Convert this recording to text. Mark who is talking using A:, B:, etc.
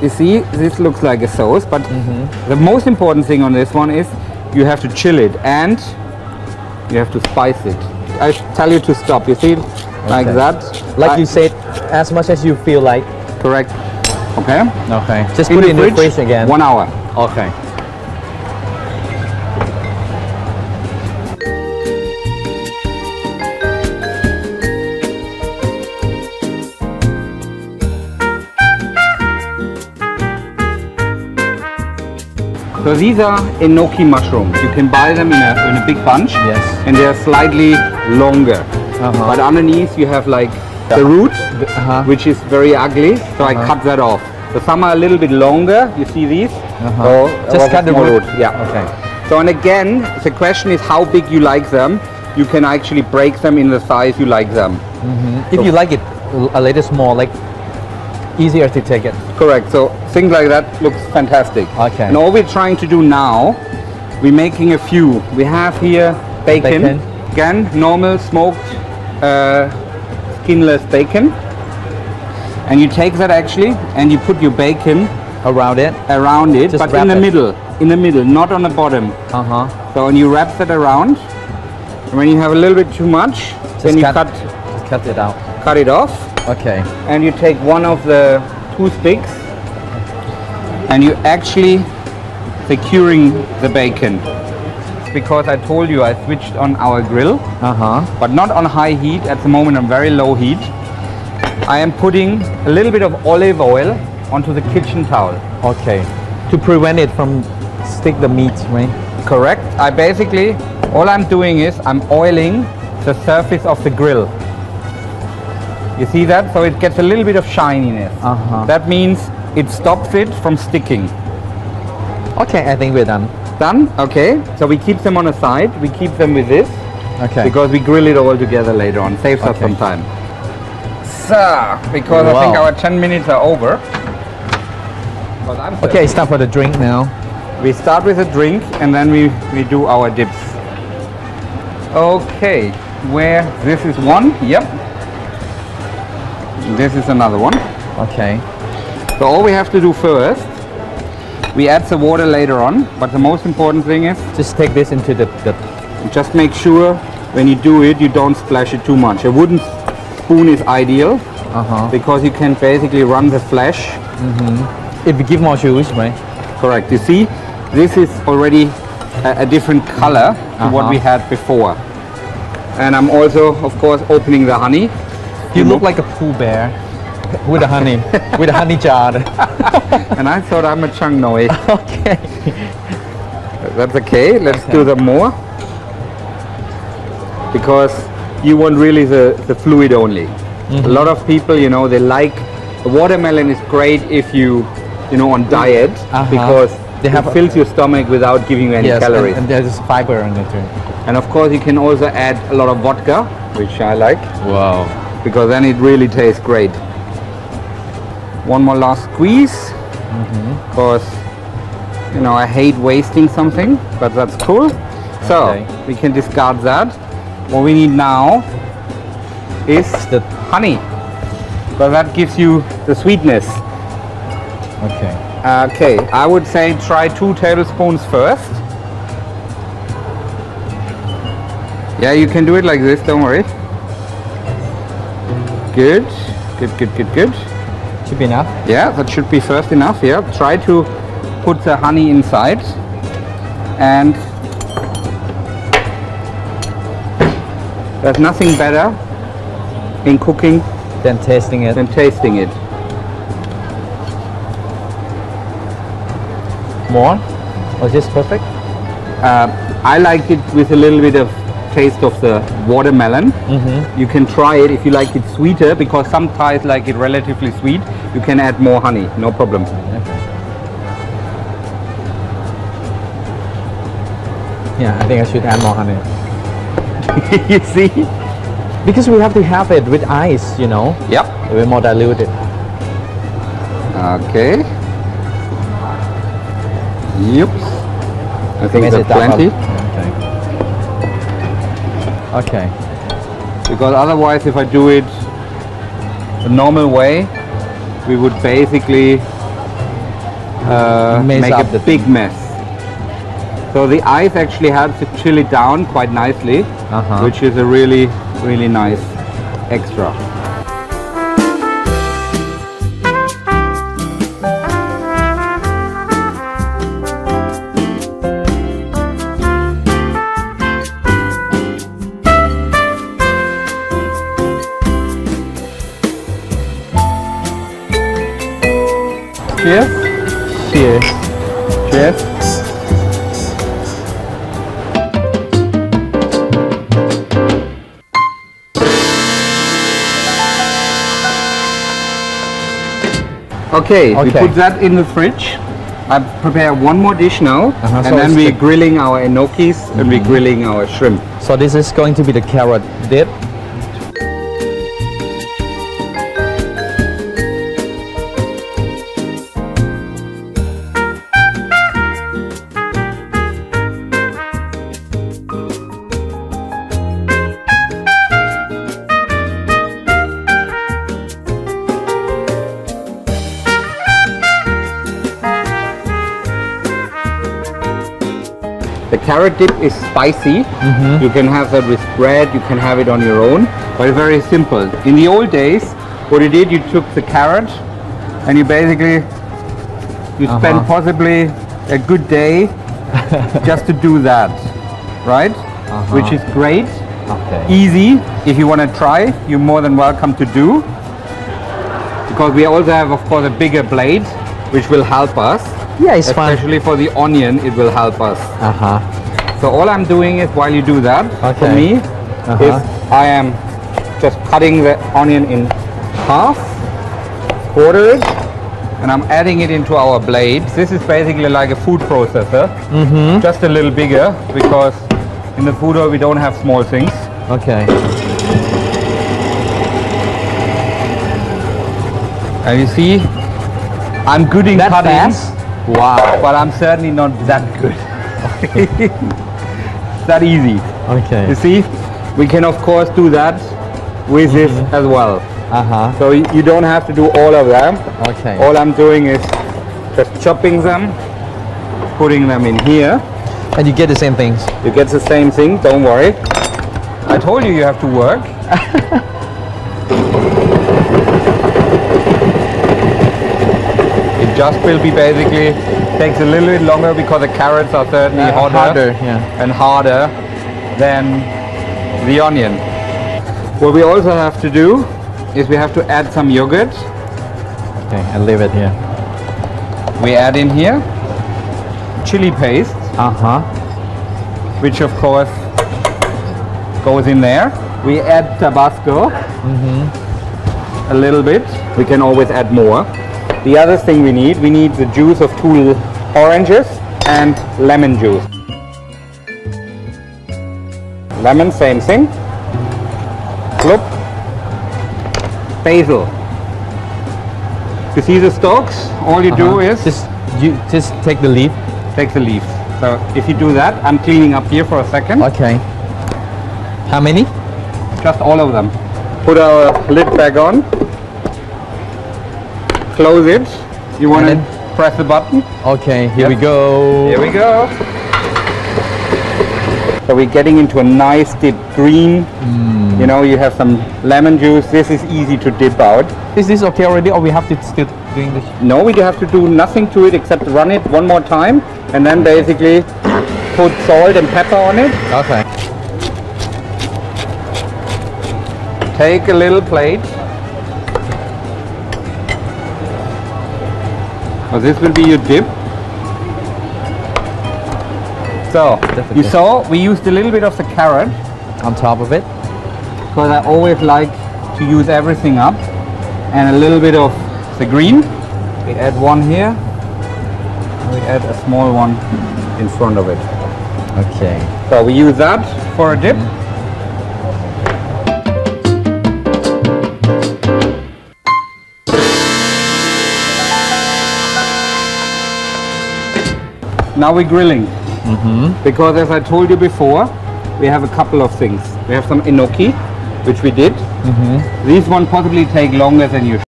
A: You see, this looks like a sauce, but the most important thing on this one is you have to chill it and you have to spice it. I tell you to stop. You see, like that.
B: Like you said, as much as you feel like.
A: Correct. Okay.
B: Okay. Just put it in the fridge again.
A: 1 hour.
B: Okay.
A: So these are enoki mushrooms. You can buy them in a big bunch.
B: Yes.
A: And they are slightly longer. But underneath you have like the root, which is very ugly. So I cut that off. So some are a little bit longer. You see these? So
B: just cut the root.
A: Yeah.
B: Okay.
A: So and again, the question is how big you like them. You can actually break them in the size you like them.
B: If you like it a little small, like easier to take it.
A: Correct. So things like that looks fantastic.
B: Okay.
A: And all we're trying to do now, we're making a few. We have here bacon. Again, normal smoked skinless bacon. And you take that actually and you put your bacon
B: around it,
A: just but in the middle, not on the bottom. So when you wrap that around, and when you have a little bit too much, then you cut it out. Cut it off.
B: Okay.
A: And you take one of the toothpicks and you actually securing the bacon. Because I told you I switched on our grill, but not on high heat. At the moment on very low heat. I am putting a little bit of olive oil onto the kitchen towel.
B: Okay. To prevent it from stick the meat, right?
A: Correct. I basically, all I'm doing is I'm oiling the surface of the grill. You see that? So it gets a little bit of shininess. That means it stops it from sticking.
B: Okay, I think we're done.
A: Done? Okay. So we keep them on a side. We keep them with this.
B: Okay.
A: Because we grill it all together later on. Saves us some time. So, because I think our 10 minutes are over.
B: Okay, it's time for the drink now.
A: We start with a drink and then we do our dips. Okay. This is one. Yep. This is another one.
B: Okay.
A: So all we have to do first, we add the water later on, but the most important thing is
B: just take this into the
A: just make sure when you do it you don't splash it too much. A wooden spoon is ideal because you can basically run the flesh.
B: It will give more juice, right?
A: Correct. You see, this is already a different color to what we had before. And I'm also, of course, opening the honey.
B: You look like a Pooh Bear with a honey, with a honey jar.
A: And I thought I'm a Chung Noi.
B: Okay.
A: That's okay. Let's do them more. Because you want really the fluid only. A lot of people, you know, they like the watermelon is great if you know, on diet because it fills your stomach without giving you any calories.
B: And there's fiber in it too.
A: And of course you can also add a lot of vodka, which I like.
B: Wow.
A: Because then it really tastes great. One more last squeeze. Because, you know, I hate wasting something, but that's cool. So we can discard that. What we need now is the honey. Because that gives you the sweetness.
B: Okay.
A: Okay, I would say try 2 tablespoons first. Yeah, you can do it like this, don't worry. Good, good.
B: Should be enough?
A: Yeah, that should be first enough, yeah. Try to put the honey inside. And there's nothing better in cooking
B: than tasting it. More? Was this perfect?
A: I like it with a little bit of taste of the watermelon. You can try it if you like it sweeter, because some Thais like it relatively sweet. You can add more honey, no problem.
B: Yeah, I think I should add more honey.
A: You see?
B: Because we have to have it with ice, you know?
A: Yep.
B: We're more diluted.
A: Okay. Yep. I think that's plenty.
B: Okay.
A: Because otherwise, if I do it the normal way, we would basically make
B: up
A: a big mess. So the ice actually helps to chill it down quite nicely, which is a really, really nice extra. Cheers.
B: Cheers.
A: Cheers. Okay, we put that in the fridge. I prepare one more dish now, and
B: so
A: then we're grilling our gnocchis and we're grilling our shrimp.
B: So this is going to be the carrot dip.
A: The carrot dip is spicy. You can have that with bread, you can have it on your own, but it's very simple. In the old days, what you did, you took the carrot and you basically, spend possibly a good day just to do that, right? Which is great, easy. If you want to try, you're more than welcome to do. Because we also have, of course, a bigger blade, which will help us.
B: Yeah, it's fine.
A: Especially for the onion, it will help us. So all I'm doing is, while you do that, for me, is I am just cutting the onion in half, quarter it, and I'm adding it into our blades. This is basically like a food processor, just a little bigger, because in the food oil we don't have small things.
B: Okay.
A: And you see, I'm good in cutting.
B: Fast?
A: Wow, but I'm certainly not that good. That easy.
B: Okay.
A: You see, we can of course do that with this as well. So you don't have to do all of them.
B: Okay.
A: All I'm doing is just chopping them, putting them in here.
B: And you get the same things.
A: You get the same thing, don't worry. I told you have to work. It just will be basically, takes a little bit longer because the carrots are certainly harder and harder than the onion. What we also have to do is we have to add some yogurt.
B: Okay, I'll leave it here.
A: We add in here chili paste, which of course goes in there. We add Tabasco, a little bit. We can always add more. The other thing we need the juice of 2 oranges and lemon juice. Lemon, same thing. Look. Basil. You see the stalks? All you do is
B: just take the leaf.
A: Take the leaf. So if you do that, I'm cleaning up here for a second.
B: Okay. How many?
A: Just all of them. Put our lid back on. Close it. You want to press the button?
B: Okay, here we go.
A: Here we go. So we're getting into a nice dip, green. You know, you have some lemon juice. This is easy to dip out.
B: Is this okay already, or we have to still doing this?
A: No, we have to do nothing to it except run it one more time, and then basically put salt and pepper on it.
B: Okay.
A: Take a little plate. So this will be your dip. So you saw we used a little bit of the carrot
B: on top of it,
A: because I always like to use everything up, and a little bit of the green. We add one here, and we add a small one in front of it.
B: Okay.
A: So we use that for a dip. Now we're grilling, because as I told you before, we have a couple of things. We have some gnocchi, which we did. These one possibly take longer than usual.